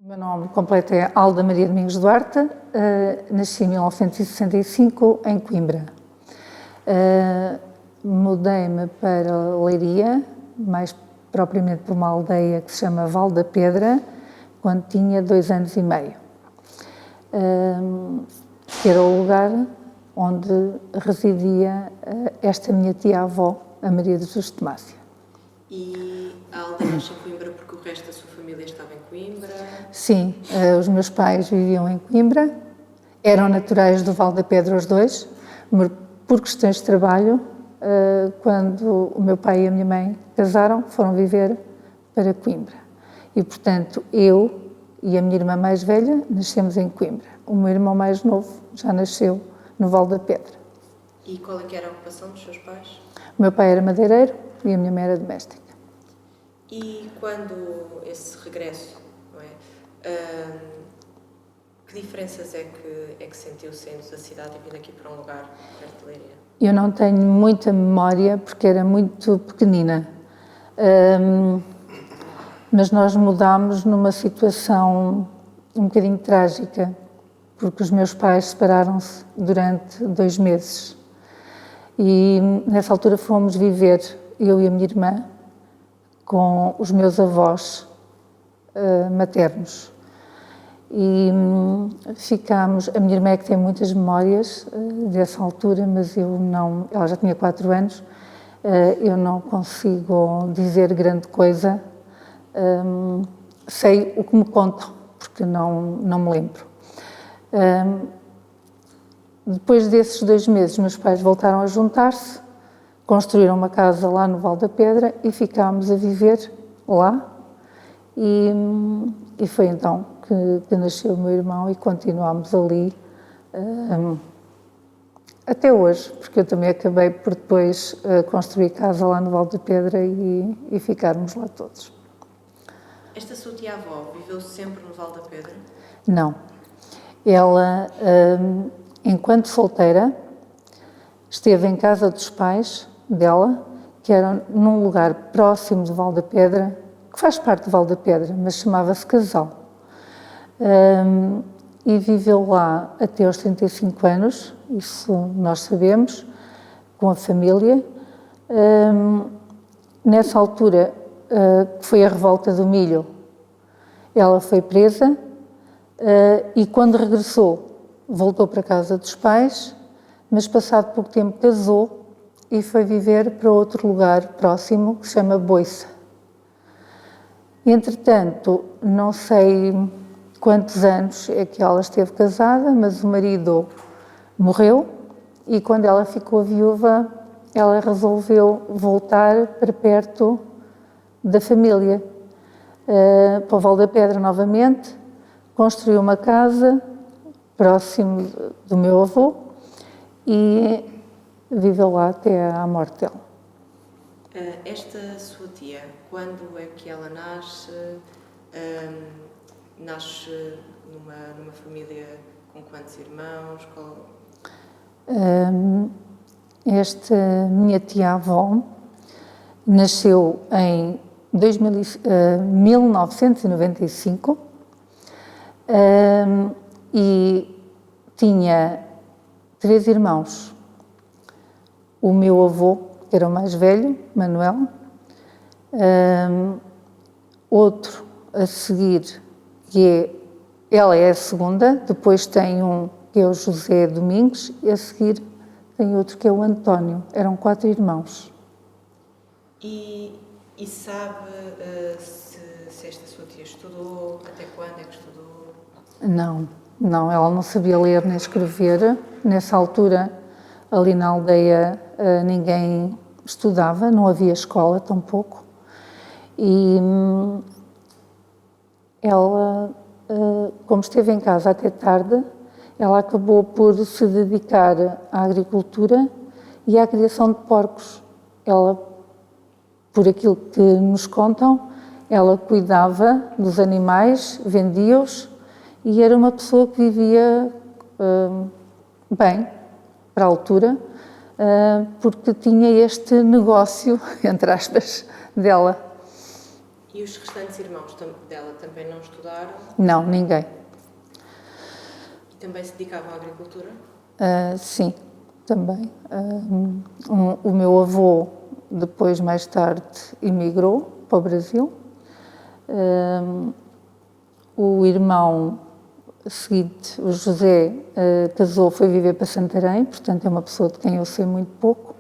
O meu nome completo é Alda Maria Domingos Duarte, nasci em 1965 em Coimbra. Mudei-me para Leiria, mais propriamente para uma aldeia que se chama Val da Pedra, quando tinha 2 anos e meio, que era o lugar onde residia esta minha tia-avó, a Maria de Jesus de Mácia. E a Alda nasceu em Coimbra porque o resto da sua família estava em Coimbra? Sim, os meus pais viviam em Coimbra, eram naturais do Val da Pedra os dois, mas por questões de trabalho, quando o meu pai e a minha mãe casaram, foram viver para Coimbra. E, portanto, eu e a minha irmã mais velha nascemos em Coimbra. O meu irmão mais novo já nasceu no Val da Pedra. E qual é que era a ocupação dos seus pais? O meu pai era madeireiro e a minha mãe era doméstica. E quando esse regresso, não é? Que diferenças é que sentiu saindo da cidade e vindo aqui para um lugar perto de Leiria? Eu não tenho muita memória porque era muito pequenina, mas nós mudámos numa situação um bocadinho trágica, porque os meus pais separaram-se durante 2 meses e nessa altura fomos viver, eu e a minha irmã, com os meus avós maternos. E ficámos, a minha irmã é que tem muitas memórias dessa altura, mas eu não, ela já tinha 4 anos, eu não consigo dizer grande coisa, sei o que me contam, porque não me lembro. Depois desses 2 meses, meus pais voltaram a juntar-se, construíram uma casa lá no Val da Pedra e ficámos a viver lá. E foi então que nasceu o meu irmão e continuámos ali até hoje, porque eu também acabei por depois construir casa lá no Val da Pedra e ficarmos lá todos. Esta sua tia-avó viveu sempre no Val da Pedra? Não. Ela, enquanto solteira, esteve em casa dos pais dela, que era num lugar próximo do Val da Pedra, que faz parte do Val da Pedra, mas chamava-se Casal. E viveu lá até aos 35 anos, isso nós sabemos, com a família. Nessa altura, que foi a revolta do milho, ela foi presa e quando regressou, voltou para a casa dos pais, mas passado pouco tempo casou e foi viver para outro lugar próximo, que se chama Boiça. Entretanto, não sei quantos anos é que ela esteve casada, mas o marido morreu e quando ela ficou viúva, ela resolveu voltar para perto da família, para o Val da Pedra novamente, construiu uma casa próximo do meu avô e viveu lá até à morte dela. Esta sua tia, quando é que ela nasce? Nasce numa família com quantos irmãos? Esta minha tia-avó nasceu em 1995 e tinha 3 irmãos. O meu avô, que era o mais velho, Manuel, outro a seguir, ela é a segunda, depois tem um que é o José Domingos e a seguir tem outro que é o António. Eram 4 irmãos. E sabe se esta sua tia estudou? Até quando é que estudou? Não, ela não sabia ler nem escrever. Nessa altura, ali na aldeia, ninguém estudava, não havia escola tampouco. E ela, como esteve em casa até tarde, ela acabou por se dedicar à agricultura e à criação de porcos. Ela, por aquilo que nos contam, ela cuidava dos animais, vendia-os e era uma pessoa que vivia bem, para a altura, porque tinha este negócio, entre aspas, dela. E os restantes irmãos dela também não estudaram? Não, ninguém. E também se dedicavam à agricultura? Sim, também. O meu avô, depois, mais tarde, emigrou para o Brasil. O irmão seguinte, o José, casou, foi viver para Santarém, portanto é uma pessoa de quem eu sei muito pouco.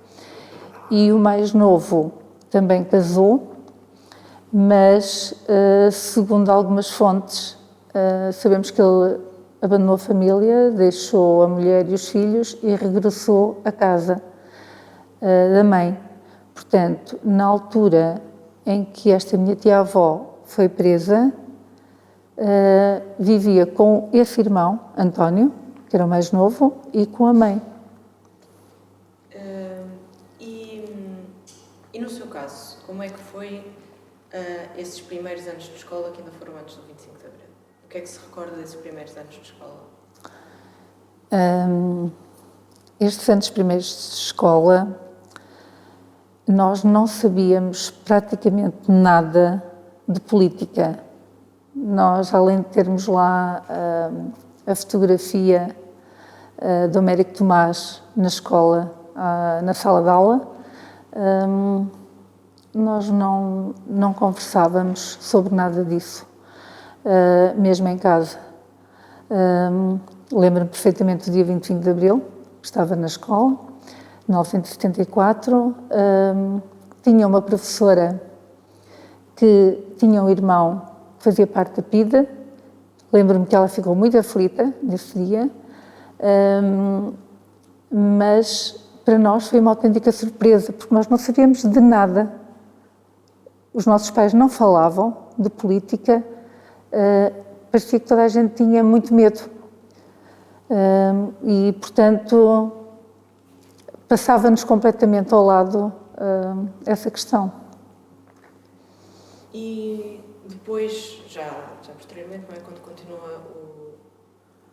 E o mais novo também casou, mas, segundo algumas fontes, sabemos que ele abandonou a família, deixou a mulher e os filhos e regressou à casa da mãe. Portanto, na altura em que esta minha tia-avó foi presa, vivia com esse irmão, António, que era o mais novo, e com a mãe. E no seu caso, como é que foi esses primeiros anos de escola que ainda foram antes do 25 de Abril? O que é que se recorda desses primeiros anos de escola? Estes anos primeiros de escola, nós não sabíamos praticamente nada de política. Nós, além de termos lá a fotografia do Américo Tomás na escola, na sala de aula, nós não conversávamos sobre nada disso, mesmo em casa. Lembro-me perfeitamente do dia 25 de Abril, que estava na escola, em 1974. Tinha uma professora que tinha um irmão que fazia parte da PIDE. Lembro-me que ela ficou muito aflita nesse dia, mas para nós foi uma autêntica surpresa, porque nós não sabíamos de nada. Os nossos pais não falavam de política, parecia que toda a gente tinha muito medo. E, portanto, passava-nos completamente ao lado essa questão. E depois, já posteriormente, não é, quando continua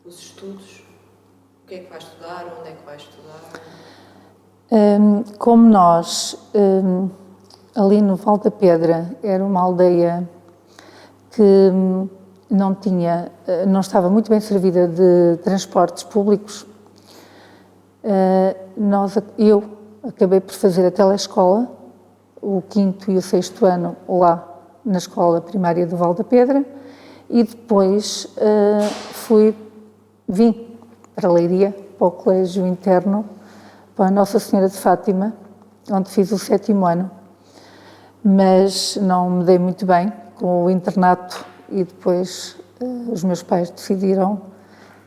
os estudos, o que é que vai estudar, onde é que vai estudar? Como nós, ali no Val da Pedra, era uma aldeia que não estava muito bem servida de transportes públicos, eu acabei por fazer a telescola, o 5º e o 6º ano lá na escola primária do Val da Pedra, e depois vim para Leiria, para o colégio interno, para a Nossa Senhora de Fátima, onde fiz o 7º ano, mas não me dei muito bem com o internato e depois os meus pais decidiram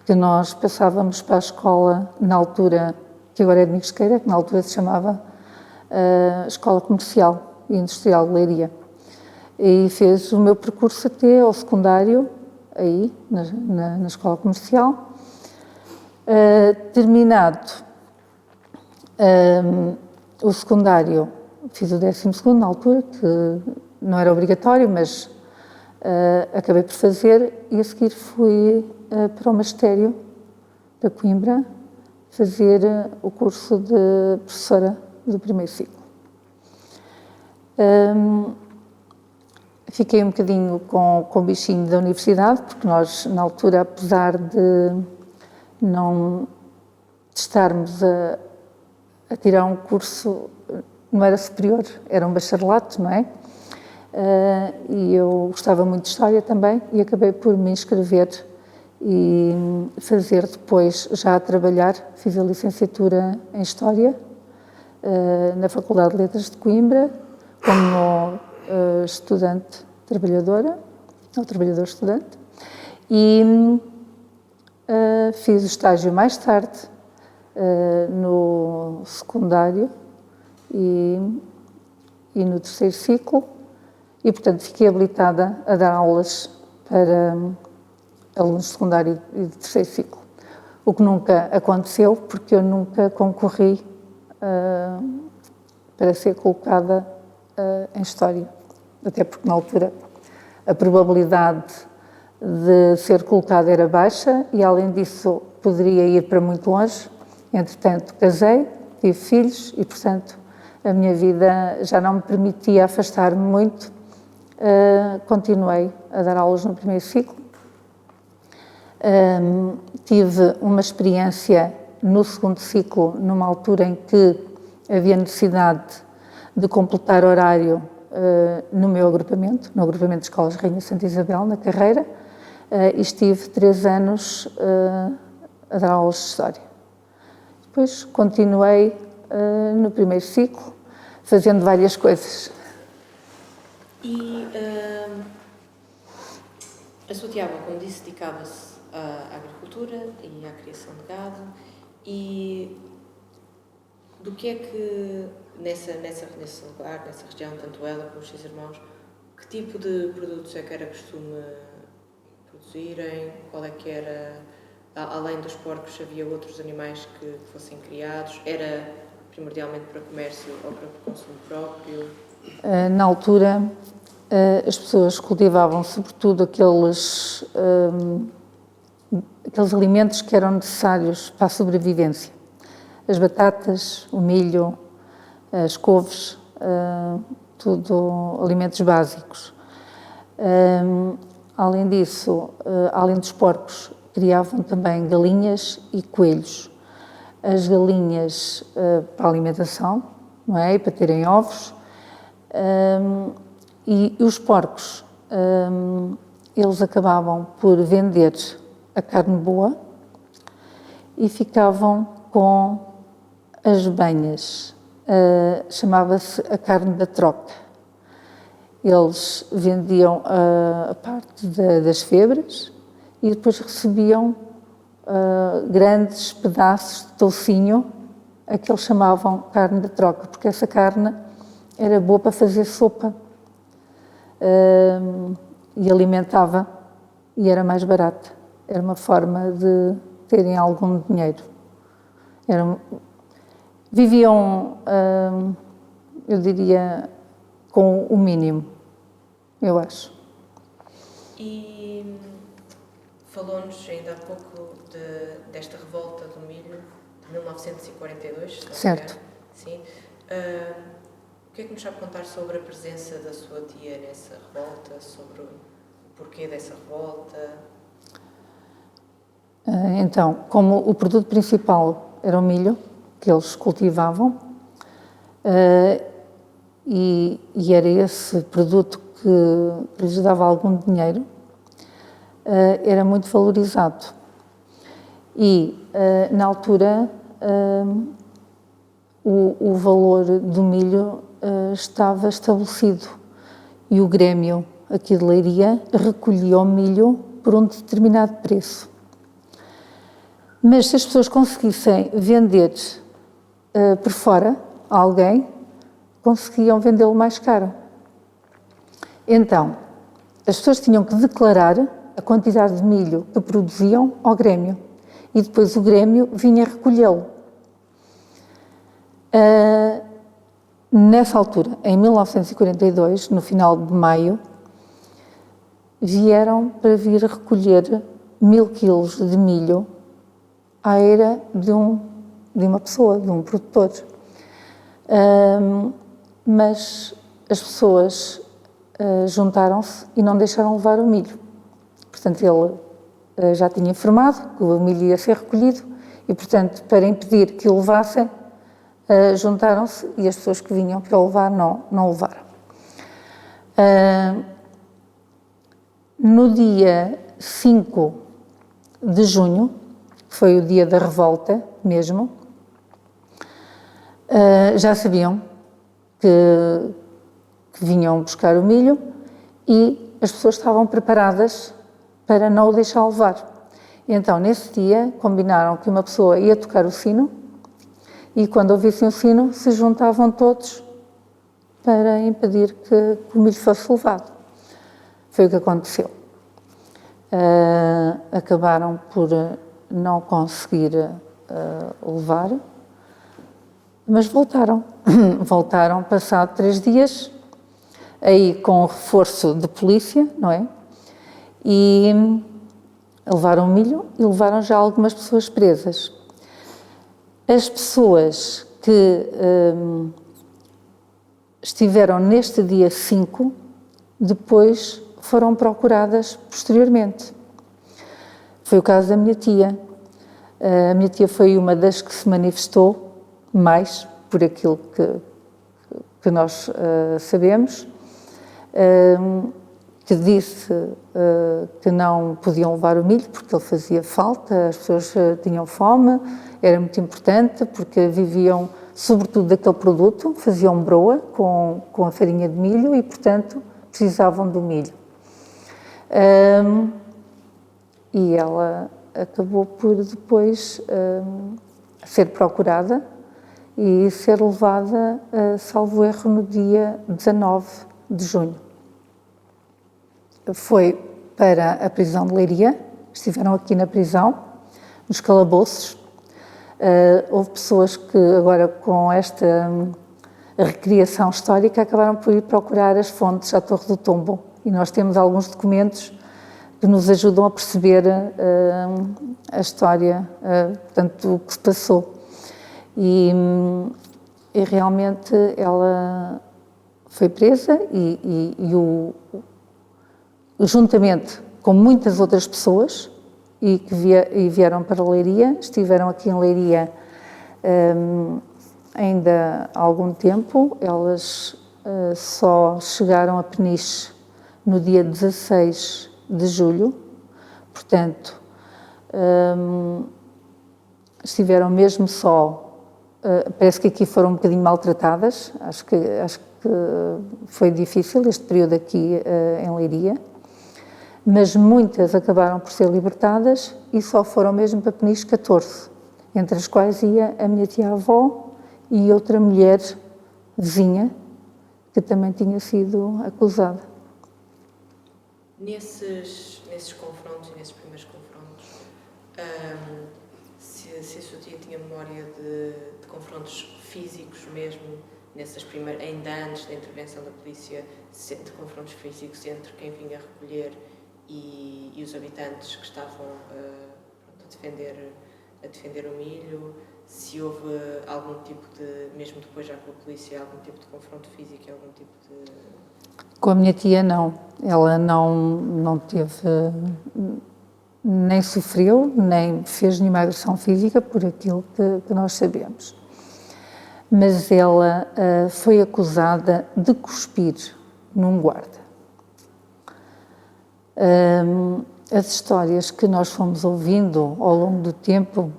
que nós passávamos para a escola, na altura, que agora é de Miguesqueira, que na altura se chamava Escola Comercial e Industrial de Leiria. E fez o meu percurso até ao secundário, aí, na Escola Comercial. Terminado o secundário, fiz o 12º na altura, que não era obrigatório, mas acabei por fazer, e a seguir fui para o magistério da Coimbra fazer o curso de professora do primeiro ciclo. Fiquei um bocadinho com o bichinho da universidade, porque nós, na altura, apesar de estarmos a tirar um curso, não era superior, era um bacharelato, não é? E eu gostava muito de História também e acabei por me inscrever e fazer depois, já a trabalhar, fiz a licenciatura em História na Faculdade de Letras de Coimbra, como estudante trabalhadora, ou trabalhador-estudante, e fiz o estágio mais tarde no secundário e no terceiro ciclo, e portanto fiquei habilitada a dar aulas para alunos de secundário e de terceiro ciclo, o que nunca aconteceu porque eu nunca concorri para ser colocada em História, até porque na altura a probabilidade de ser colocada era baixa e além disso poderia ir para muito longe. Entretanto casei, tive filhos e portanto a minha vida já não me permitia afastar-me muito continuei a dar aulas no primeiro ciclo. Tive uma experiência no segundo ciclo, numa altura em que havia necessidade de completar horário no meu agrupamento, no agrupamento de escolas Rainha Santa Isabel, na carreira, e estive 3 anos a dar aulas de História. Depois continuei no primeiro ciclo, fazendo várias coisas. E a sua tia, como disse, dedicava-se à agricultura e à criação de gado. E do que é que, nesse lugar, nessa região, tanto ela como os seus irmãos, que tipo de produtos é que era costume produzirem? Qual é que era, além dos porcos, havia outros animais que fossem criados? Era primordialmente para comércio ou para consumo próprio? Na altura, as pessoas cultivavam sobretudo aqueles alimentos que eram necessários para a sobrevivência. As batatas, o milho, as couves, tudo alimentos básicos. Além disso, além dos porcos, criavam também galinhas e coelhos. As galinhas para a alimentação, não é? E para terem ovos. E os porcos, eles acabavam por vender a carne boa e ficavam com as banhas. Chamava-se a carne da troca. Eles vendiam a parte das febras e depois recebiam grandes pedaços de toucinho, a que eles chamavam carne da troca, porque essa carne era boa para fazer sopa e alimentava e era mais barata. Era uma forma de terem algum dinheiro. Viviam, eu diria, com o mínimo, eu acho. E falou-nos ainda há pouco desta revolta do milho de 1942. Certo. Sim. O que é que nos sabe contar sobre a presença da sua tia nessa revolta, sobre o porquê dessa revolta? Então, como o produto principal era o milho, que eles cultivavam, e era esse produto que lhes dava algum dinheiro, era muito valorizado. E, na altura, o valor do milho estava estabelecido e o Grêmio aqui de Leiria recolhia o milho por um determinado preço. Mas se as pessoas conseguissem vender por fora a alguém, conseguiam vendê-lo mais caro. Então, as pessoas tinham que declarar a quantidade de milho que produziam ao Grêmio e depois o Grêmio vinha recolhê-lo. Nessa altura, em 1942, no final de maio, vieram para vir recolher 1000 quilos de milho à era de uma pessoa, de um produtor. Mas as pessoas juntaram-se e não deixaram levar o milho. Portanto, ele já tinha informado que o milho ia ser recolhido e, portanto, para impedir que o levassem, juntaram-se e as pessoas que vinham para o levar não levaram. No dia 5 de junho, que foi o dia da revolta mesmo, já sabiam que vinham buscar o milho e as pessoas estavam preparadas para não o deixar levar. E então, nesse dia, combinaram que uma pessoa ia tocar o sino e, quando ouvissem o sino, se juntavam todos para impedir que o milho fosse levado. Foi o que aconteceu. Acabaram por não conseguir levar, mas voltaram. Voltaram passado 3 dias, aí com o reforço de polícia, não é? E levaram milho e levaram já algumas pessoas presas. As pessoas que estiveram neste dia 5 depois foram procuradas posteriormente. Foi o caso da minha tia. A minha tia foi uma das que se manifestou mais por aquilo que nós sabemos, que disse que não podiam levar o milho porque ele fazia falta, as pessoas tinham fome, era muito importante porque viviam sobretudo daquele produto, faziam broa com a farinha de milho e, portanto, precisavam do milho. E ela acabou por depois ser procurada e ser levada, salvo erro, no dia 19 de junho. Foi para a prisão de Leiria, estiveram aqui na prisão, nos calabouços. Houve pessoas que agora, com esta recriação histórica, acabaram por ir procurar as fontes à Torre do Tombo, e nós temos alguns documentos que nos ajudam a perceber a história, portanto, o que se passou. E realmente ela foi presa e juntamente com muitas outras pessoas e que vieram para Leiria, estiveram aqui em Leiria ainda há algum tempo. Elas só chegaram a Peniche no dia 16 de julho, portanto, estiveram mesmo só, parece que aqui foram um bocadinho maltratadas, acho que foi difícil este período aqui em Leiria, mas muitas acabaram por ser libertadas e só foram mesmo para Peniche 14, entre as quais ia a minha tia-avó e outra mulher vizinha que também tinha sido acusada. Nesses confrontos e nesses primeiros confrontos, se a sua tia tinha memória de confrontos físicos mesmo, ainda antes da intervenção da polícia, de confrontos físicos entre quem vinha recolher e os habitantes que estavam a defender o milho, se houve algum tipo de, mesmo depois já com a polícia, algum tipo de confronto físico, algum tipo de... Com a minha tia não, ela não teve, nem sofreu, nem fez nenhuma agressão física por aquilo que nós sabemos. Mas ela foi acusada de cuspir num guarda. As histórias que nós fomos ouvindo ao longo do tempo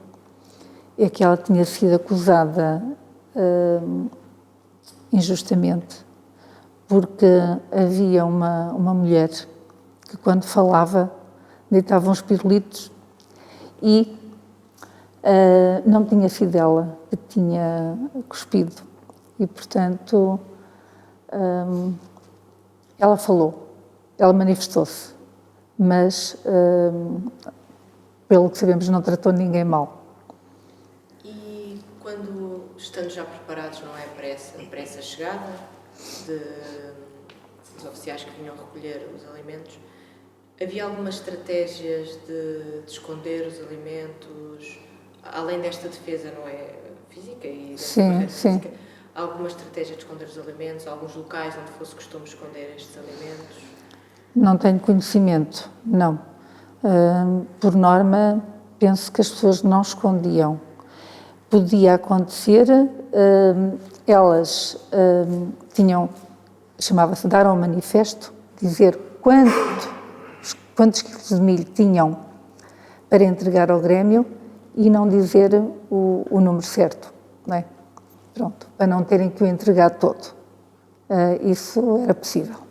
é que ela tinha sido acusada injustamente, porque havia uma mulher que, quando falava, deitava uns pirulitos e não tinha sido ela que tinha cuspido. E, portanto, ela falou, ela manifestou-se, mas, pelo que sabemos, não tratou ninguém mal. E quando, estando já preparados, não é, para essa chegada dos oficiais que vinham recolher os alimentos, havia algumas estratégias de esconder os alimentos, além desta defesa, não é, física e sim. física, alguma estratégia de esconder os alimentos, alguns locais onde fosse costume esconder estes alimentos? Não tenho conhecimento, não. Por norma, penso que as pessoas não escondiam. Podia acontecer, elas tinham, chamava-se dar um manifesto, dizer quantos quilos de milho tinham para entregar ao Grêmio e não dizer o número certo, não é? Pronto, para não terem que o entregar todo. Isso era possível.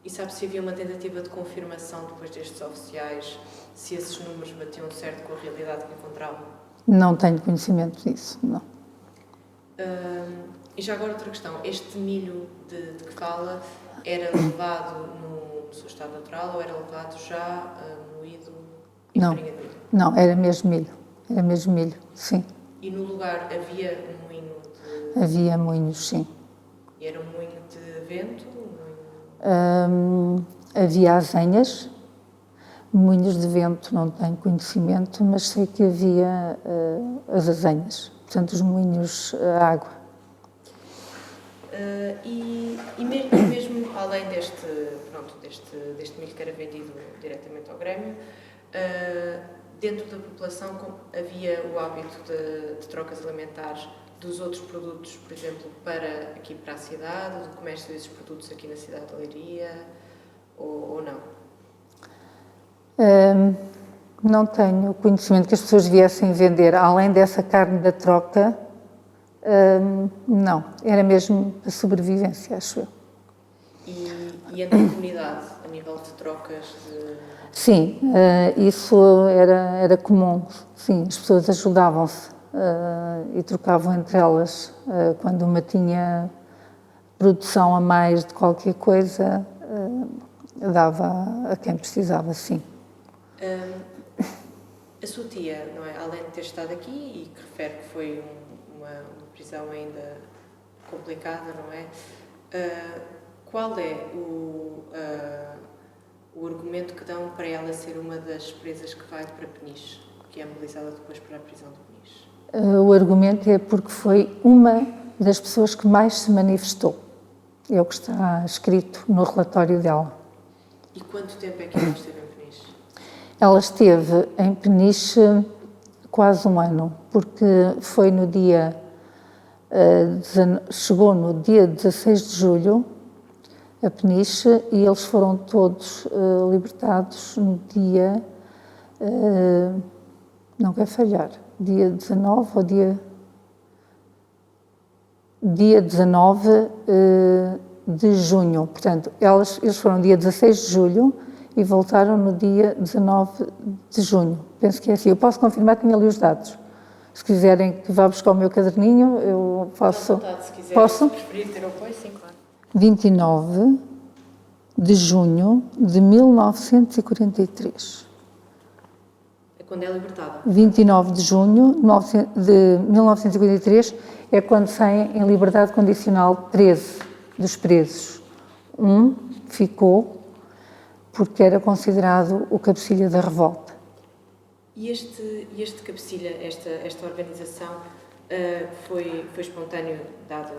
E sabe se havia uma tentativa de confirmação depois destes oficiais, se esses números batiam certo com a realidade que encontravam? Não tenho conhecimento disso, não. E já agora outra questão, este milho de que fala era levado no seu estado natural ou era levado já moído em farinha de milho? Não, era mesmo milho, sim. E no lugar havia um moinho de... Havia moinhos, sim. E era um moinho de vento? Havia azenhas, moinhos de vento não tenho conhecimento, mas sei que havia as azenhas, portanto os moinhos a água. Mesmo além deste milho que era vendido diretamente ao Grêmio, dentro da população havia o hábito de trocas alimentares dos outros produtos, por exemplo, aqui para a cidade, do comércio desses produtos aqui na cidade de Leiria, ou não? Não tenho conhecimento que as pessoas viessem vender, além dessa carne da troca, não, era mesmo a sobrevivência, acho eu. E entre a comunidade, a nível de trocas de... Sim, isso era comum, sim, as pessoas ajudavam-se e trocavam entre elas. Quando uma tinha produção a mais de qualquer coisa, dava a quem precisava, sim. A sua tia, não é? Além de ter estado aqui e que refere que foi uma prisão ainda complicada, não é? Qual é o argumento que dão para ela ser uma das presas que vai para Peniche, que é mobilizada depois para a prisão de Peniche? O argumento é porque foi uma das pessoas que mais se manifestou. É o que está escrito no relatório dela. E quanto tempo é que ela esteve em Peniche? Ela esteve em Peniche quase um ano, porque foi no dia... chegou no dia 16 de julho a Peniche e eles foram todos libertados no dia... não quer falhar, dia 19 ou dia 19 de junho. Portanto, eles foram dia 16 de julho e voltaram no dia 19 de junho. Penso que é assim. Eu posso confirmar que tinha ali os dados. Se quiserem que vá buscar o meu caderninho, eu posso. Vontade, se quiser, posso? Se preferir ter o apoio, sim, claro. 29 de junho de 1943. É quando é libertada? 29 de junho de 1953 é quando saem em liberdade condicional 13 dos presos. Um ficou porque era considerado o cabecilha da revolta. E este cabecilha, esta organização, foi espontâneo dado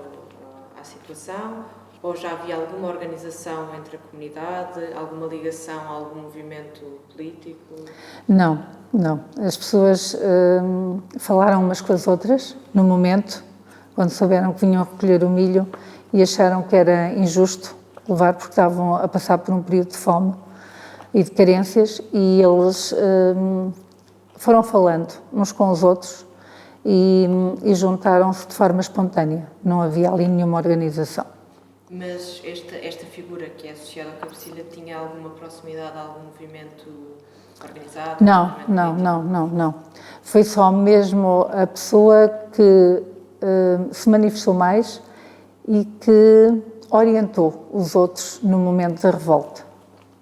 à situação? Ou já havia alguma organização entre a comunidade, alguma ligação a algum movimento político? Não. As pessoas falaram umas com as outras no momento, quando souberam que vinham recolher o milho e acharam que era injusto levar porque estavam a passar por um período de fome e de carências, e eles foram falando uns com os outros e juntaram-se de forma espontânea. Não havia ali nenhuma organização. Mas esta figura que é associada ao cabecilha tinha alguma proximidade a algum movimento organizado? Não. Foi só mesmo a pessoa que se manifestou mais e que orientou os outros no momento da revolta.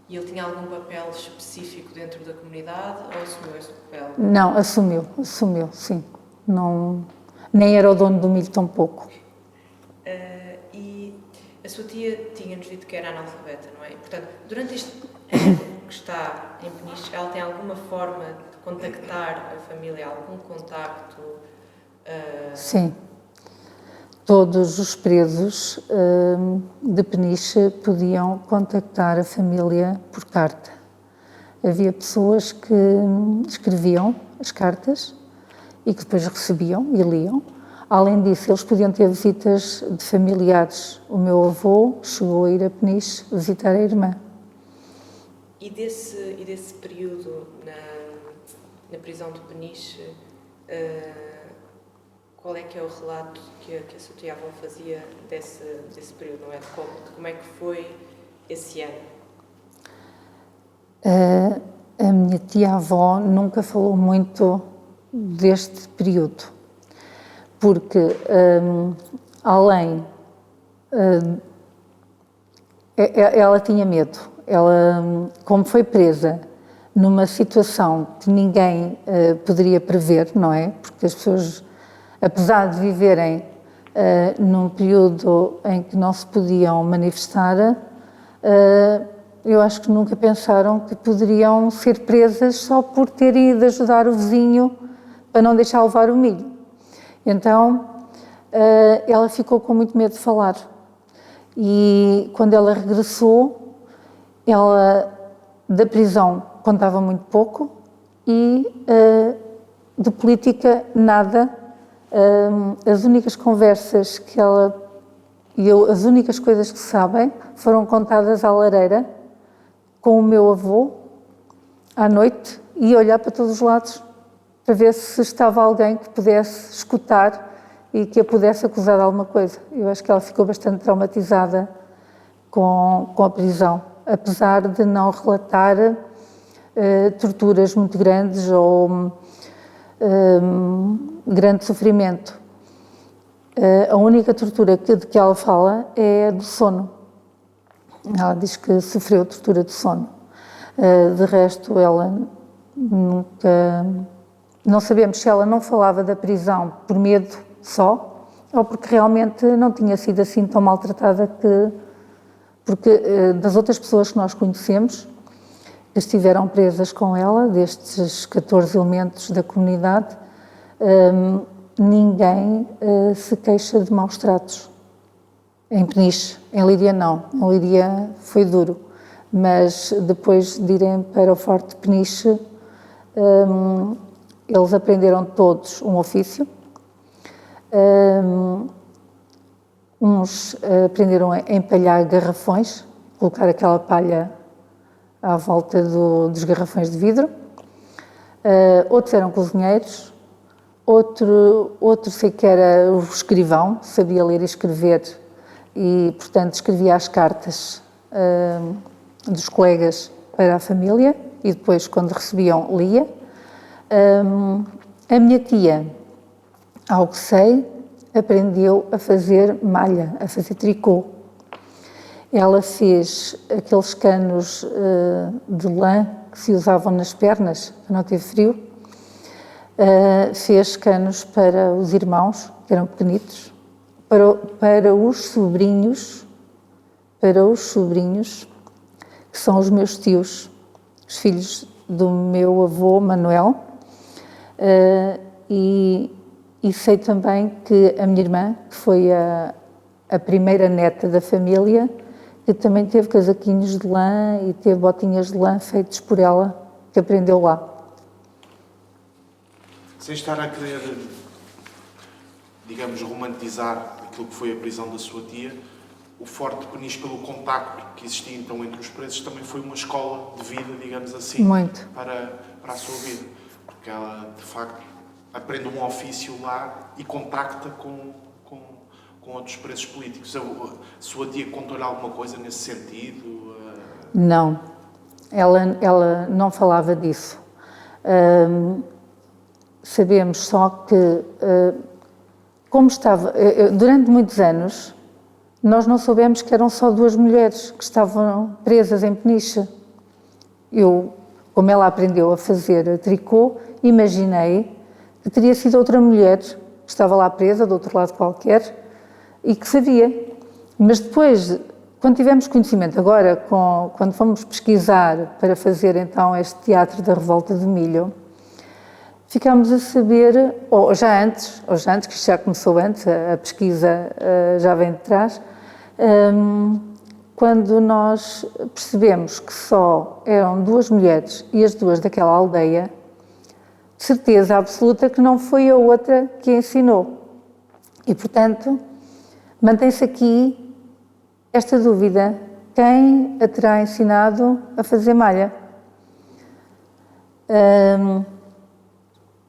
E ele tinha algum papel específico dentro da comunidade ou assumiu esse papel? Não, assumiu, sim. Não, nem era o dono do milho tão pouco. E a sua tia tinha-nos dito que era analfabeta, não é? Portanto, durante este ano que está em Peniche, ela tem alguma forma de contactar a família, algum contacto? Sim. Todos os presos de Peniche podiam contactar a família por carta. Havia pessoas que escreviam as cartas e que depois recebiam e liam. Além disso, eles podiam ter visitas de familiares. O meu avô chegou a ir a Peniche visitar a irmã. E desse período na prisão de Peniche, qual é que é o relato que a sua tia-avó fazia desse período, não é? De como é que foi esse ano? A minha tia-avó nunca falou muito deste período, porque ela tinha medo. Ela, como foi presa numa situação que ninguém poderia prever, não é? Porque as pessoas, apesar de viverem num período em que não se podiam manifestar, eu acho que nunca pensaram que poderiam ser presas só por terem ido ajudar o vizinho para não deixar levar o milho. Então, ela ficou com muito medo de falar. E quando ela regressou, ela da prisão contava muito pouco e de política nada. As únicas conversas que ela e eu, as únicas coisas que sabem foram contadas à lareira com o meu avô à noite e olhar para todos os lados para ver se estava alguém que pudesse escutar e que a pudesse acusar de alguma coisa. Eu acho que ela ficou bastante traumatizada com a prisão, apesar de não relatar torturas muito grandes ou grande sofrimento. A única tortura de que ela fala é do sono. Ela diz que sofreu tortura do sono. De resto, ela nunca... Não sabemos se ela não falava da prisão por medo só, ou porque realmente não tinha sido assim tão maltratada porque das outras pessoas que nós conhecemos, que estiveram presas com ela, destes 14 elementos da comunidade, ninguém se queixa de maus tratos. Em Peniche, em Líria não. Em Líria foi duro, mas depois de irem para o Forte de Peniche, eles aprenderam todos um ofício. Uns aprenderam a empalhar garrafões, colocar aquela palha à volta dos garrafões de vidro. Outros eram cozinheiros. Outro sei que era o escrivão, sabia ler e escrever e, portanto, escrevia as cartas dos colegas para a família e depois, quando recebiam, lia. A minha tia, ao que sei, aprendeu a fazer malha, a fazer tricô. Ela fez aqueles canos de lã que se usavam nas pernas para não ter frio. Fez canos para os irmãos, que eram pequenitos, para os sobrinhos, que são os meus tios, os filhos do meu avô Manuel, e sei também que a minha irmã, que foi a primeira neta da família, que também teve casaquinhos de lã e teve botinhas de lã feitos por ela, que aprendeu lá. Sem estar a querer, digamos, romantizar aquilo que foi a prisão da sua tia, o Forte de Peniche, pelo contacto que existia então entre os presos, também foi uma escola de vida, digamos assim, muito. Para a sua vida. Porque ela, de facto, aprende um ofício lá e contacta com outros presos políticos. A sua tia contou-lhe alguma coisa nesse sentido? Não, ela não falava disso. Sabemos só que, como estava, durante muitos anos, nós não soubemos que eram só 2 mulheres que estavam presas em Peniche. Eu, como ela aprendeu a fazer tricô, imaginei que teria sido outra mulher que estava lá presa, de outro lado qualquer, e que sabia. Mas depois, quando tivemos conhecimento, agora, quando fomos pesquisar para fazer então este Teatro da Revolta do Milho, ficámos a saber, ou já antes, que isto já começou antes, a pesquisa já vem de trás, quando nós percebemos que só eram 2 mulheres e as 2 daquela aldeia, de certeza absoluta que não foi a outra que a ensinou. E, portanto, mantém-se aqui esta dúvida: quem a terá ensinado a fazer malha?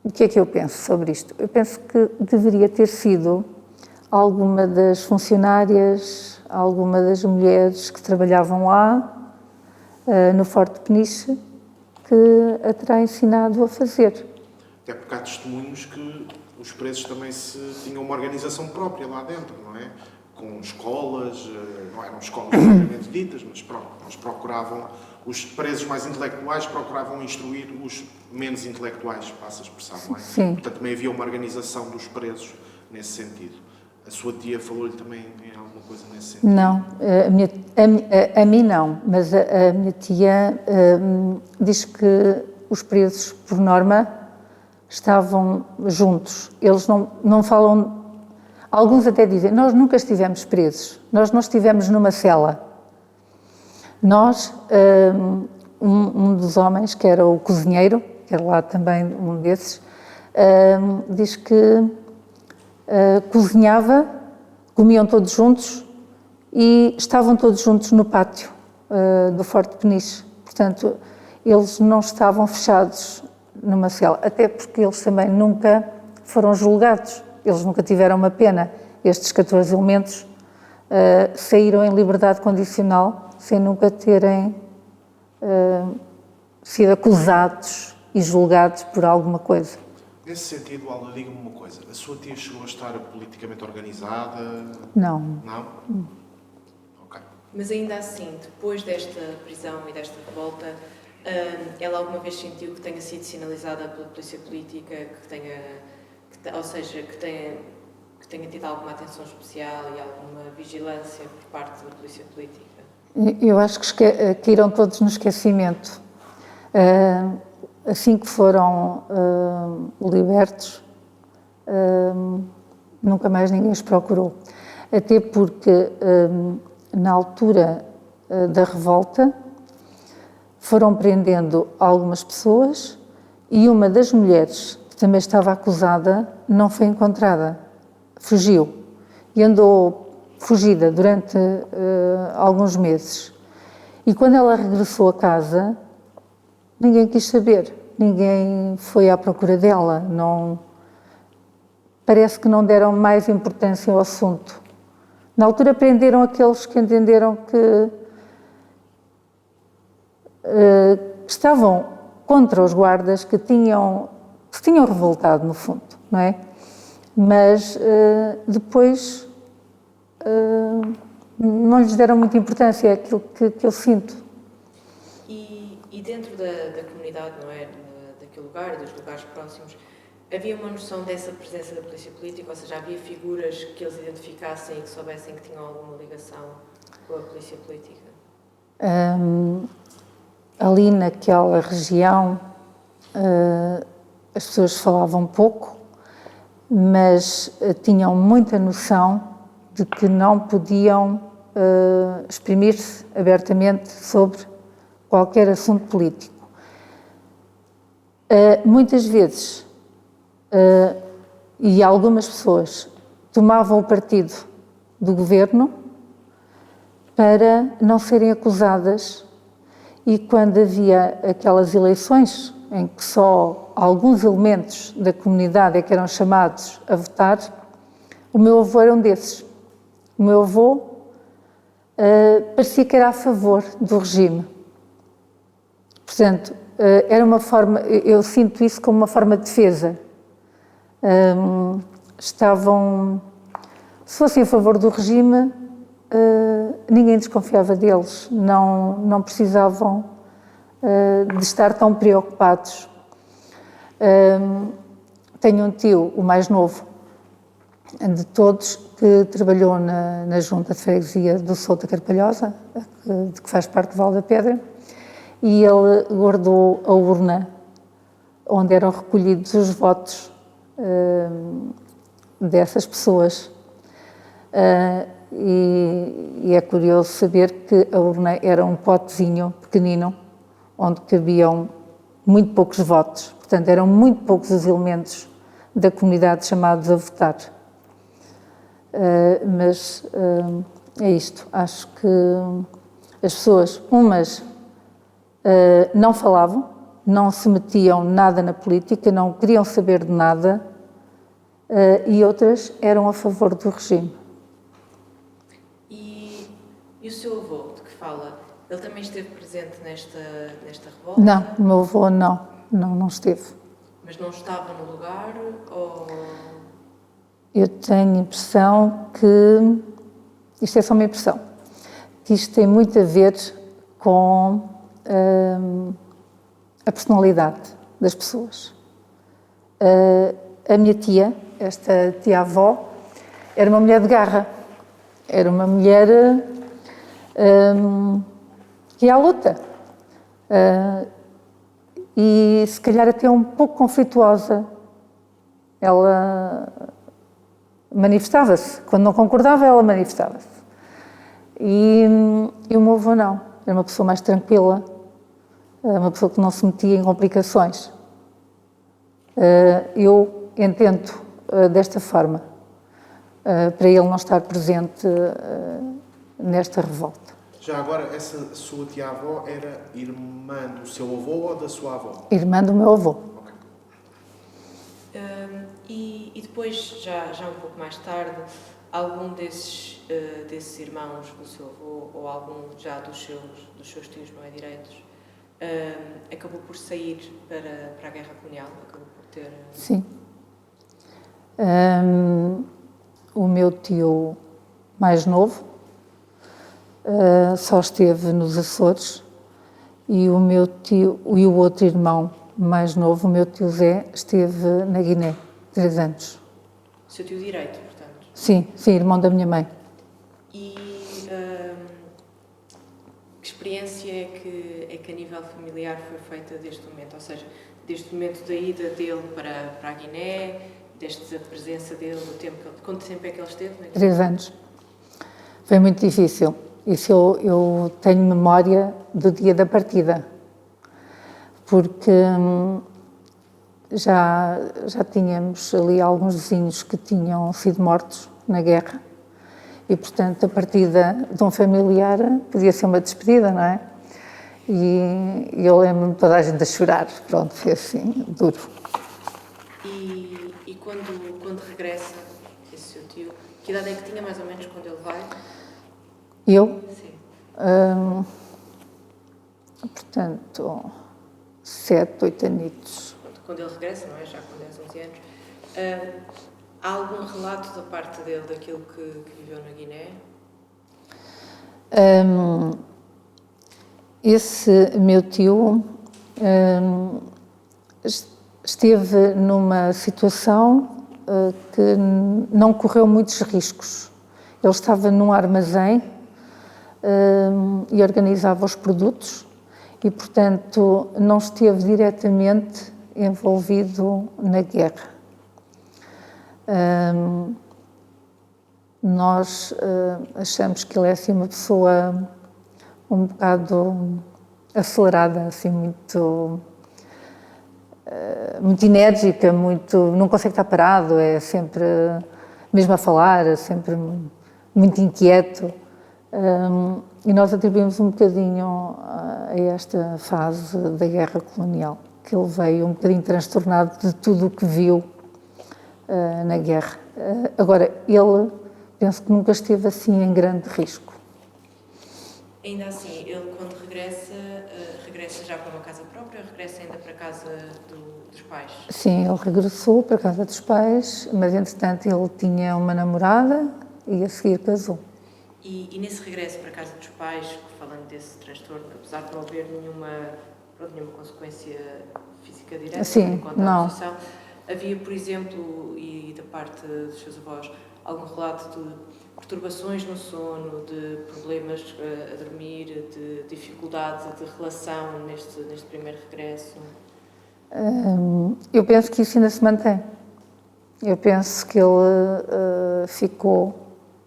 O que é que eu penso sobre isto? Eu penso que deveria ter sido alguma das funcionárias, alguma das mulheres que trabalhavam lá, no Forte de Peniche, que a terá ensinado a fazer. Até porque há testemunhos que os presos também tinham uma organização própria lá dentro, não é? Com escolas, não eram escolas propriamente ditas, mas pronto, eles procuravam, os presos mais intelectuais procuravam instruir os menos intelectuais, passa a expressão, não é? Sim. Portanto, também havia uma organização dos presos nesse sentido. A sua tia falou-lhe também em alguma coisa nesse sentido? Não, a mim não, mas a minha tia diz que os presos, por norma, estavam juntos. Eles não falam... Alguns até dizem, nós nunca estivemos presos, nós não estivemos numa cela. Nós, um dos homens, que era o cozinheiro, que era lá também um desses, diz que cozinhava, comiam todos juntos e estavam todos juntos no pátio do Forte Peniche. Portanto, eles não estavam fechados numa cela, até porque eles também nunca foram julgados, eles nunca tiveram uma pena. Estes 14 elementos saíram em liberdade condicional, sem nunca terem sido acusados e julgados por alguma coisa. Nesse sentido, Alda, diga-me uma coisa. A sua tia chegou a estar politicamente organizada? Não. Não? Ok. Mas ainda assim, depois desta prisão e desta revolta, ela alguma vez sentiu que tenha sido sinalizada pela polícia política, ou seja, que tenha tido alguma atenção especial e alguma vigilância por parte da polícia política? Eu acho que caíram todos no esquecimento. Assim que foram libertos, nunca mais ninguém os procurou. Até porque, na altura da revolta, foram prendendo algumas pessoas e uma das mulheres, que também estava acusada, não foi encontrada. Fugiu. E andou fugida durante alguns meses. E quando ela regressou a casa, ninguém quis saber, ninguém foi à procura dela, parece que não deram mais importância ao assunto. Na altura prenderam aqueles que entenderam que estavam contra os guardas, que se tinham revoltado, no fundo, não é? Mas depois não lhes deram muita importância, é aquilo que eu sinto. E dentro da comunidade, não é? Daquele lugar e dos lugares próximos, havia uma noção dessa presença da polícia política, ou seja, havia figuras que eles identificassem e que soubessem que tinham alguma ligação com a polícia política? Ali naquela região, as pessoas falavam pouco, mas tinham muita noção de que não podiam exprimir-se abertamente sobre qualquer assunto político. Muitas vezes, e algumas pessoas, tomavam o partido do governo para não serem acusadas, e quando havia aquelas eleições em que só alguns elementos da comunidade é que eram chamados a votar, o meu avô era um desses. O meu avô parecia que era a favor do regime. Portanto, era uma forma, eu sinto isso como uma forma de defesa. Se fossem a favor do regime, ninguém desconfiava deles, não precisavam de estar tão preocupados. Tenho um tio, o mais novo de todos, que trabalhou na Junta de Freguesia do Souto da Carpalhosa, de que faz parte do Val da Pedra, e ele guardou a urna onde eram recolhidos os votos dessas pessoas. E é curioso saber que a urna era um potezinho pequenino, onde cabiam muito poucos votos. Portanto, eram muito poucos os elementos da comunidade chamados a votar. Mas é isto. Acho que as pessoas, umas não falavam, não se metiam nada na política, não queriam saber de nada, e outras eram a favor do regime. E o seu avô, de que fala, ele também esteve presente nesta revolta? Não, o meu avô não esteve. Mas não estava no lugar, ou... Eu tenho a impressão que, isto é só uma impressão, que isto tem muito a ver com a personalidade das pessoas. A minha tia, esta tia-avó, era uma mulher de garra, era uma mulher que ia à luta e se calhar até um pouco conflituosa. Ela manifestava-se. Quando não concordava, ela manifestava-se. E o meu avô não. Era uma pessoa mais tranquila, uma pessoa que não se metia em complicações. Eu entendo desta forma, para ele não estar presente nesta revolta. Já agora, essa sua tia-avó era irmã do seu avô ou da sua avó? Irmã do meu avô. Ok. E depois, já um pouco mais tarde, algum desses irmãos do seu avô, ou algum já dos seus tios, não é, direitos, acabou por sair para a guerra colonial? Acabou por ter... Sim. O meu tio mais novo só esteve nos Açores e o meu tio e o outro irmão mais novo, o meu tio Zé, esteve na Guiné, 3 anos. O seu tio direito, portanto? Sim, irmão da minha mãe. E que experiência é que a nível familiar foi feita deste momento? Ou seja, deste momento da ida dele para a Guiné, desta presença dele, quanto tempo é que ele esteve na Guiné? 3 anos. Foi muito difícil. Isso eu tenho memória do dia da partida, porque já tínhamos ali alguns vizinhos que tinham sido mortos na guerra e, portanto, a partida de um familiar podia ser uma despedida, não é? E eu lembro-me de toda a gente a chorar, pronto, foi assim, duro. E quando regressa esse seu tio, que idade é que tinha mais ou menos quando ele vai? Eu? Sim. Portanto, 7, 8 anitos. Quando ele regressa, não é? Já com 10, 11 anos. Há algum relato da parte dele daquilo que viveu na Guiné? Esse meu tio esteve numa situação que não correu muitos riscos. Ele estava num armazém e organizava os produtos e, portanto, não esteve diretamente envolvido na guerra. Nós achamos que ele é assim uma pessoa um bocado acelerada, assim muito enérgica, não consegue estar parado, é sempre mesmo a falar, é sempre muito inquieto. E nós atribuímos um bocadinho a esta fase da guerra colonial, que ele veio um bocadinho transtornado de tudo o que viu na guerra. Agora, ele, penso que nunca esteve assim em grande risco. Ainda assim, ele quando regressa já para uma casa própria ou regressa ainda para a casa dos pais? Sim, ele regressou para a casa dos pais, mas entretanto ele tinha uma namorada e a seguir casou. E nesse regresso para a casa dos pais, falando desse transtorno, apesar de não haver nenhuma consequência física direta, sim, quanto à não. posição, havia, por exemplo, e da parte dos seus avós, algum relato de perturbações no sono, de problemas a dormir, de dificuldade de relação neste primeiro regresso? Eu penso que isso ainda se mantém. Eu penso que ele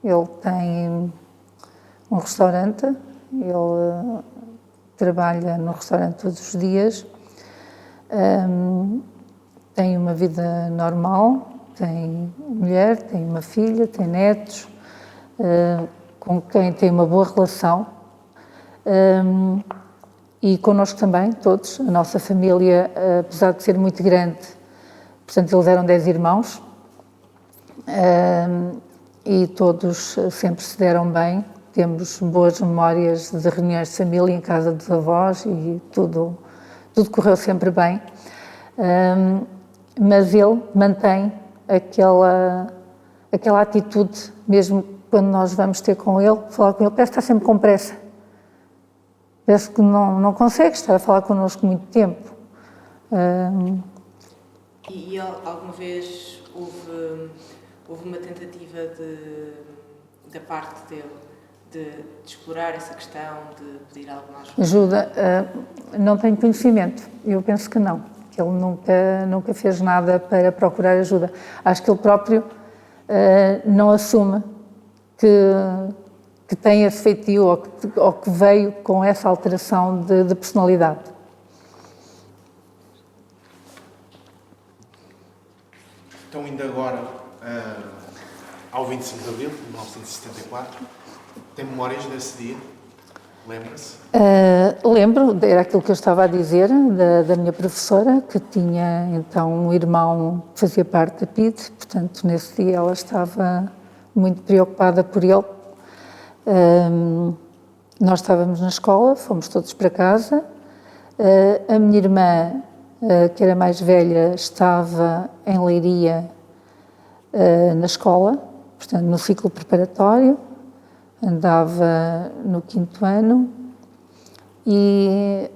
ele tem um restaurante, ele trabalha no restaurante todos os dias, tem uma vida normal, tem mulher, tem uma filha, tem netos, com quem tem uma boa relação, e connosco também, todos, a nossa família, apesar de ser muito grande, portanto eles eram 10 irmãos, e todos sempre se deram bem, temos boas memórias de reuniões de família em casa dos avós e tudo correu sempre bem, mas ele mantém aquela atitude, mesmo quando nós vamos ter com ele, falar com ele, parece que está sempre com pressa. Parece que não consegue estar a falar connosco muito tempo. E alguma vez houve uma tentativa da parte dele de explorar essa questão, de pedir alguma ajuda? Ajuda? Não tenho conhecimento. Eu penso que não. Que ele nunca fez nada para procurar ajuda. Acho que ele próprio não assume que tem esse feitio ou que veio com essa alteração de personalidade. Então, ainda agora, ao 25 de Abril de 1974, tem memórias desse dia? Lembra-se? Lembro, era aquilo que eu estava a dizer, da minha professora, que tinha então um irmão que fazia parte da PIDE, portanto, nesse dia ela estava muito preocupada por ele. Nós estávamos na escola, fomos todos para casa. A minha irmã, que era mais velha, estava em Leiria na escola, portanto, no ciclo preparatório, andava no 5º ano e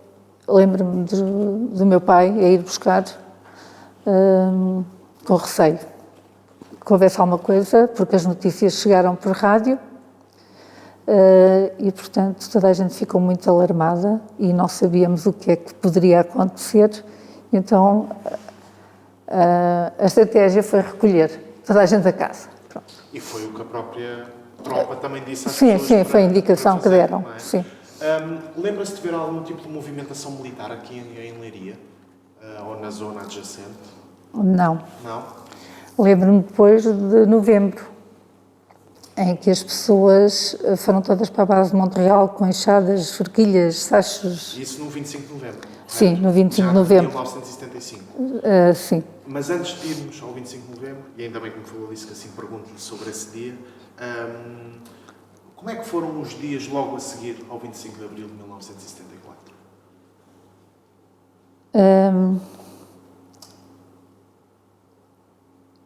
lembro-me do meu pai a ir buscar com receio que houvesse alguma coisa, porque as notícias chegaram por rádio e, portanto, toda a gente ficou muito alarmada e não sabíamos o que é que poderia acontecer. Então, a estratégia foi recolher toda a gente a casa. Pronto. E foi o que a própria tropa também disse às sim, pessoas. Sim, foi a indicação que deram. É? Sim. Lembra-se de ver algum tipo de movimentação militar aqui em Leiria? Ou na zona adjacente? Não. Não? Lembro-me depois de novembro, em que as pessoas foram todas para a base de Montreal com enxadas, forquilhas, sachos. Isso no 25 de novembro? Sim, no 25 de novembro. De 1975? Sim. Mas antes de irmos ao 25 de novembro, e ainda bem que me falou disso, que assim pergunto-lhe sobre esse dia, como é que foram os dias logo a seguir ao 25 de abril de 1974?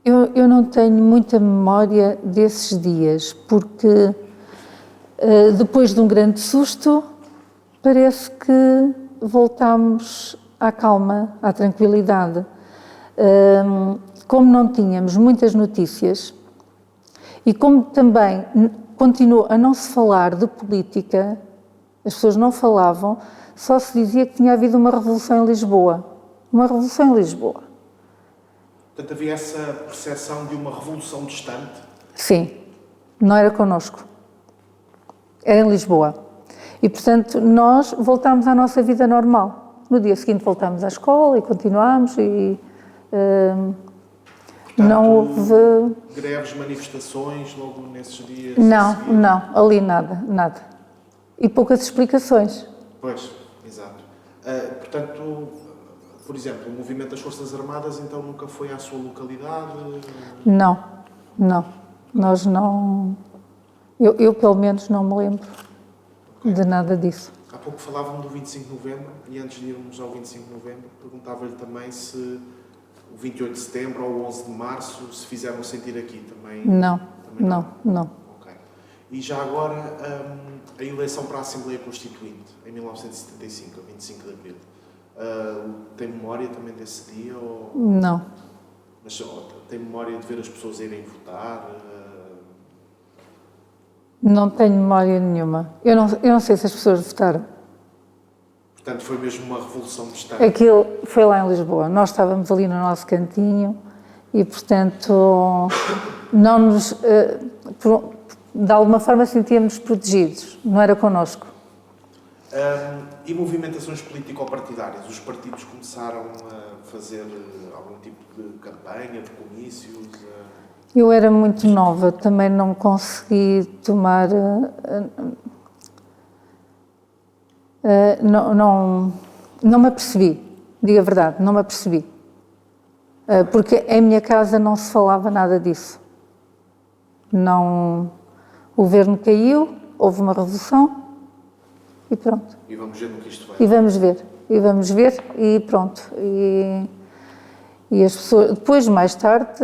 Eu não tenho muita memória desses dias, porque depois de um grande susto, parece que voltámos à calma, à tranquilidade. Como não tínhamos muitas notícias e como também continuou a não se falar de política, as pessoas não falavam, só se dizia que tinha havido uma revolução em Lisboa. Uma revolução em Lisboa. Portanto, havia essa percepção de uma revolução distante? Sim, não era connosco. Era em Lisboa. E, portanto, nós voltámos à nossa vida normal. No dia seguinte voltámos à escola e continuámos e Portanto, não houve... greves, manifestações logo nesses dias? Não, ali nada. E poucas explicações. Pois, exato. Portanto, por exemplo, o movimento das Forças Armadas então nunca foi à sua localidade? Não. Nós não... Eu pelo menos não me lembro de nada disso. Há pouco falavam do 25 de novembro e antes de irmos ao 25 de novembro perguntava-lhe também se o 28 de setembro ou o 11 de março se fizeram sentir aqui também? Não. Ok. E já agora a eleição para a Assembleia Constituinte em 1975, a 25 de abril. Tem memória também desse dia? Ou... Não. Mas tem memória de ver as pessoas irem votar? Não tenho memória nenhuma. Eu não sei se as pessoas votaram. Portanto, foi mesmo uma revolução distante? Aquilo foi lá em Lisboa. Nós estávamos ali no nosso cantinho e, portanto, não nos... de alguma forma sentíamos protegidos. Não era connosco. E movimentações político-partidárias? Os partidos começaram a fazer algum tipo de campanha, de comícios? Eu era muito nova, também não consegui tomar... Não me apercebi, digo a verdade, não me apercebi. Porque em minha casa não se falava nada disso. Não... O governo caiu, houve uma revolução e pronto. E vamos ver no que isto vai. E vamos ver e pronto. E as pessoas, depois, mais tarde,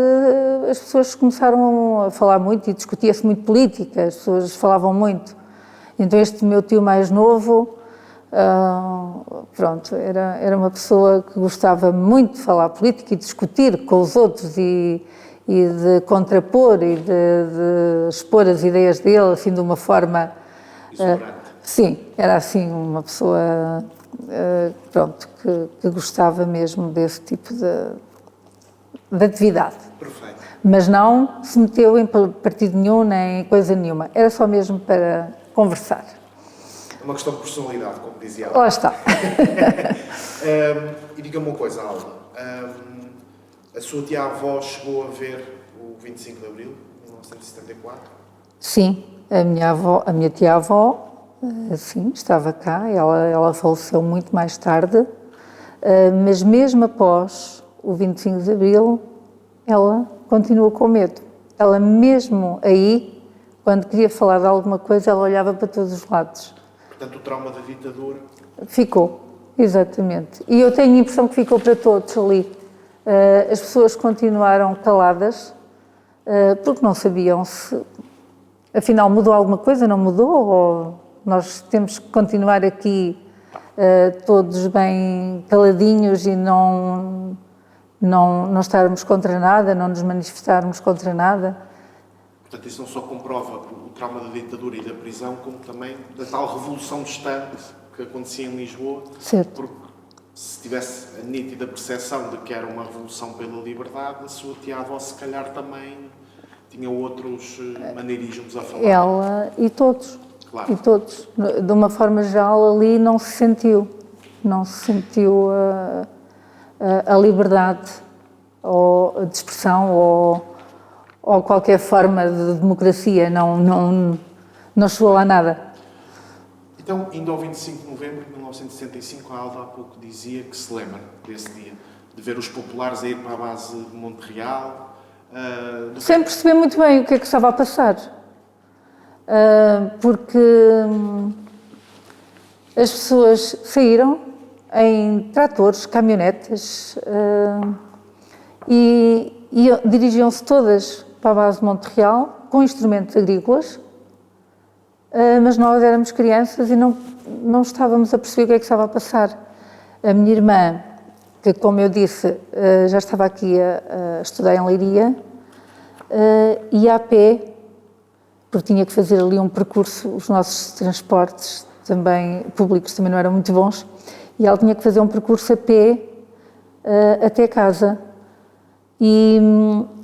as pessoas começaram a falar muito e discutia-se muito política, as pessoas falavam muito. Então este meu tio mais novo, pronto, era uma pessoa que gostava muito de falar política e discutir com os outros e de contrapor e de expor as ideias dele, assim, de uma forma... sim, era assim uma pessoa, pronto, que gostava mesmo desse tipo de atividade. Perfeito. Mas não se meteu em partido nenhum, nem coisa nenhuma. Era só mesmo para conversar. É uma questão de personalidade, como dizia Lá ela. está. E diga-me uma coisa, Alda. A sua tia-avó chegou a ver o 25 de Abril de 1974? Sim, a minha tia-avó, sim, estava cá. Ela faleceu muito mais tarde, mas mesmo após o 25 de Abril, ela continua com medo. Ela mesmo aí, quando queria falar de alguma coisa, ela olhava para todos os lados. Portanto, o trauma da ditadura... Ficou, exatamente. E eu tenho a impressão que ficou para todos ali. As pessoas continuaram caladas, porque não sabiam se, afinal, mudou alguma coisa, não mudou, ou nós temos que continuar aqui todos bem caladinhos e não estarmos contra nada, não nos manifestarmos contra nada. Portanto, isso não só comprova o trauma da ditadura e da prisão, como também da tal revolução distante que acontecia em Lisboa. Certo. Porque se tivesse a nítida percepção de que era uma revolução pela liberdade, a sua tia-avó se calhar também tinha outros maneirismos a falar. Ela e todos. Claro. E todos. De uma forma geral, ali não se sentiu a liberdade ou de expressão ou qualquer forma de democracia, não chegou lá nada. Então, indo ao 25 de novembro de 1965, a Alda há pouco dizia que se lembra desse dia, de ver os populares a ir para a base de Monte Real. Sem perceber muito bem o que é que estava a passar. Porque as pessoas saíram em tratores, caminhonetas e dirigiam-se todas para a base de Monte Real com instrumentos agrícolas, mas nós éramos crianças e não estávamos a perceber o que é que estava a passar. A minha irmã, que como eu disse, já estava aqui a estudar em Leiria, ia a pé, porque tinha que fazer ali um percurso, os nossos transportes também públicos também não eram muito bons, e ela tinha que fazer um percurso a pé até casa. E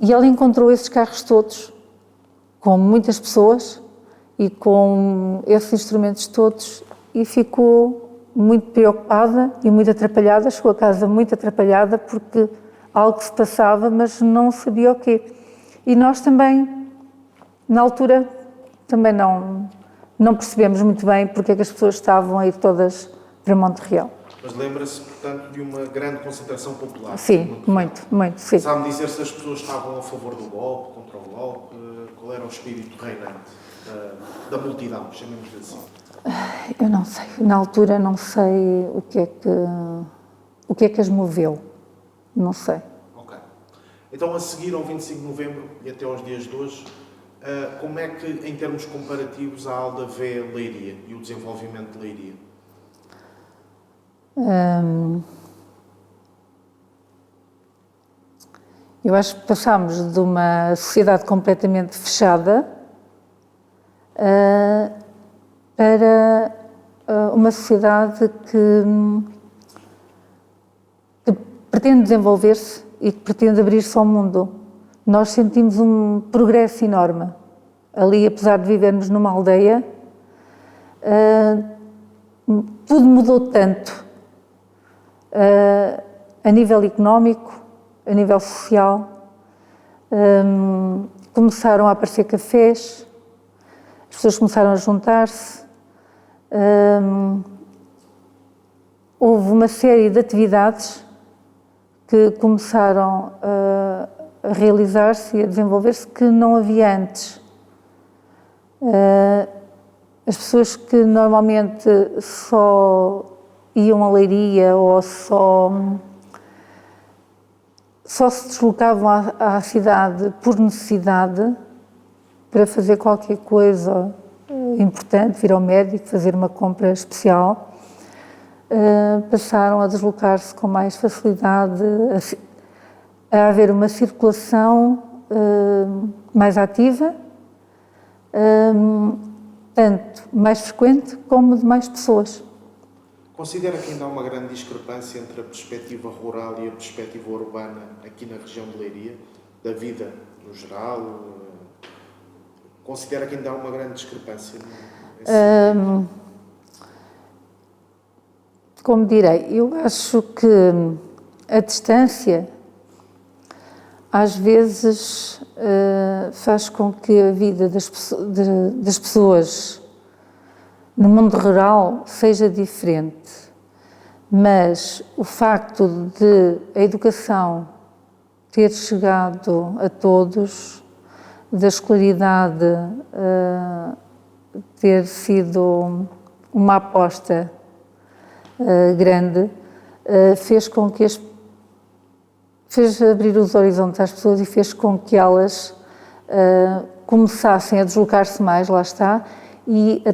ela encontrou esses carros todos, com muitas pessoas e com esses instrumentos todos, e ficou muito preocupada e muito atrapalhada. Chegou a casa muito atrapalhada porque algo se passava, mas não sabia o quê. E nós também, na altura, também não percebemos muito bem porque é que as pessoas estavam a ir todas para Monte Real. Mas lembra-se, portanto, de uma grande concentração popular? Sim, muito, sim. Sabe dizer se as pessoas estavam a favor do golpe, contra o golpe? Qual era o espírito reinante da multidão, chamemos-lhe assim? Eu não sei. Na altura não sei o que é que as moveu. Não sei. Ok. Então, a seguir ao 25 de novembro e até aos dias de hoje, como é que, em termos comparativos, a Alda vê Leiria e o desenvolvimento de Leiria? Eu acho que passámos de uma sociedade completamente fechada para uma sociedade que pretende desenvolver-se e que pretende abrir-se ao mundo. Nós sentimos um progresso enorme. Ali, apesar de vivermos numa aldeia, tudo mudou tanto. A nível económico, a nível social, começaram a aparecer cafés, as pessoas começaram a juntar-se, houve uma série de atividades que começaram a realizar-se e a desenvolver-se que não havia antes. As pessoas que normalmente só iam a Leiria ou só se deslocavam à cidade por necessidade, para fazer qualquer coisa importante, vir ao médico, fazer uma compra especial, passaram a deslocar-se com mais facilidade, a haver uma circulação mais ativa, tanto mais frequente como de mais pessoas. Considera que ainda há uma grande discrepância entre a perspectiva rural e a perspectiva urbana aqui na região de Leiria, da vida no geral? Considera que ainda há uma grande discrepância? Como direi, eu acho que a distância às vezes faz com que a vida das pessoas no mundo rural seja diferente, mas o facto de a educação ter chegado a todos, da escolaridade ter sido uma aposta grande, fez com que fez abrir os horizontes às pessoas e fez com que elas começassem a deslocar-se mais, lá está, e a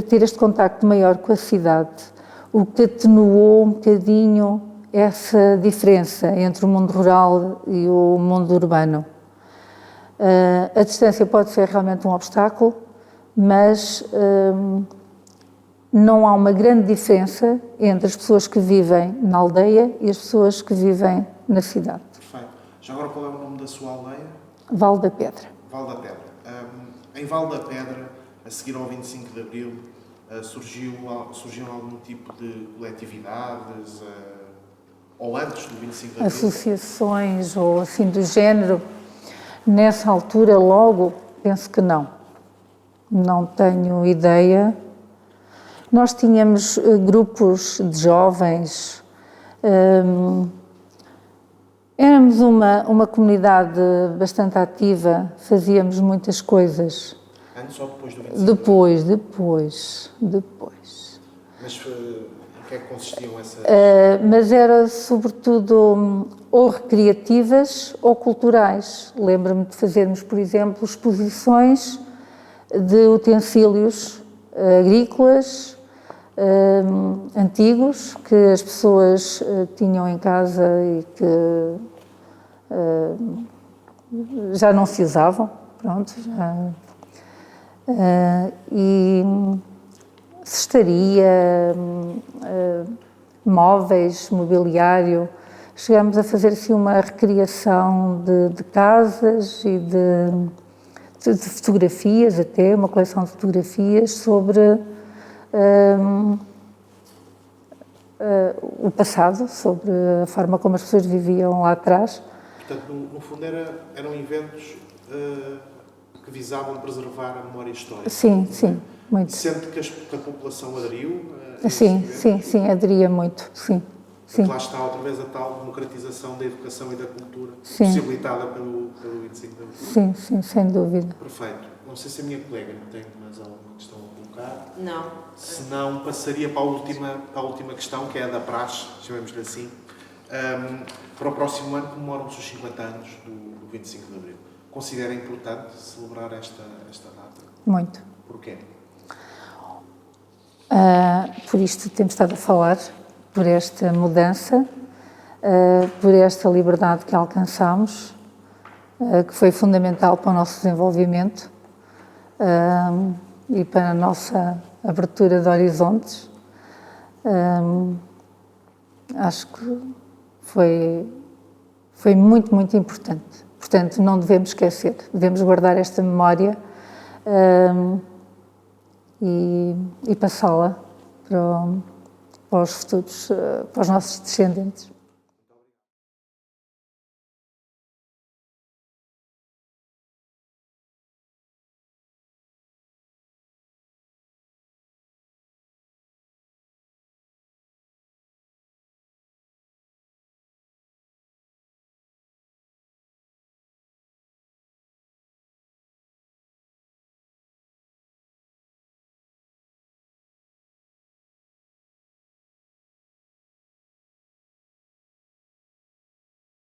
ter este contacto maior com a cidade, o que atenuou um bocadinho essa diferença entre o mundo rural e o mundo urbano. A distância pode ser realmente um obstáculo, mas não há uma grande diferença entre as pessoas que vivem na aldeia e as pessoas que vivem na cidade. Perfeito. Já agora, qual é o nome da sua aldeia? Val da Pedra. Val da Pedra. Em Val da Pedra, a seguir ao 25 de Abril, surgiu algum tipo de coletividades, ou antes do 25 de Abril? Associações ou assim do género, nessa altura logo, penso que não. Não tenho ideia. Nós tínhamos grupos de jovens, éramos uma comunidade bastante ativa, fazíamos muitas coisas. Antes ou depois do 25? Depois. Mas em que é que consistiam essas? Mas era sobretudo ou recreativas ou culturais. Lembro-me de fazermos, por exemplo, exposições de utensílios agrícolas antigos que as pessoas tinham em casa e que já não se usavam, pronto, e cestaria, móveis, mobiliário. Chegámos a fazer assim uma recriação de casas e de fotografias até, uma coleção de fotografias sobre o passado, sobre a forma como as pessoas viviam lá atrás. Portanto, no fundo eram eventos que visavam preservar a memória histórica. Sim, muito. Sente que a população aderiu? Sim, aderia muito, sim. Lá está outra vez a tal democratização da educação e da cultura, sim, possibilitada pelo 25 de Abril. Sim, sem dúvida. Perfeito. Não sei se a minha colega tem mais alguma questão a colocar. Não. Se não, passaria para a última questão, que é a da praxe, chamemos-lhe assim. Para o próximo ano comemoram-se os 50 anos do 25 de Abril. Considera importante celebrar esta data? Muito. Porquê? Por isto temos estado a falar, por esta mudança, por esta liberdade que alcançamos, que foi fundamental para o nosso desenvolvimento e para a nossa abertura de horizontes. Acho que foi muito, muito importante. Portanto, não devemos esquecer, devemos guardar esta memória e passá-la para os futuros, para os nossos descendentes.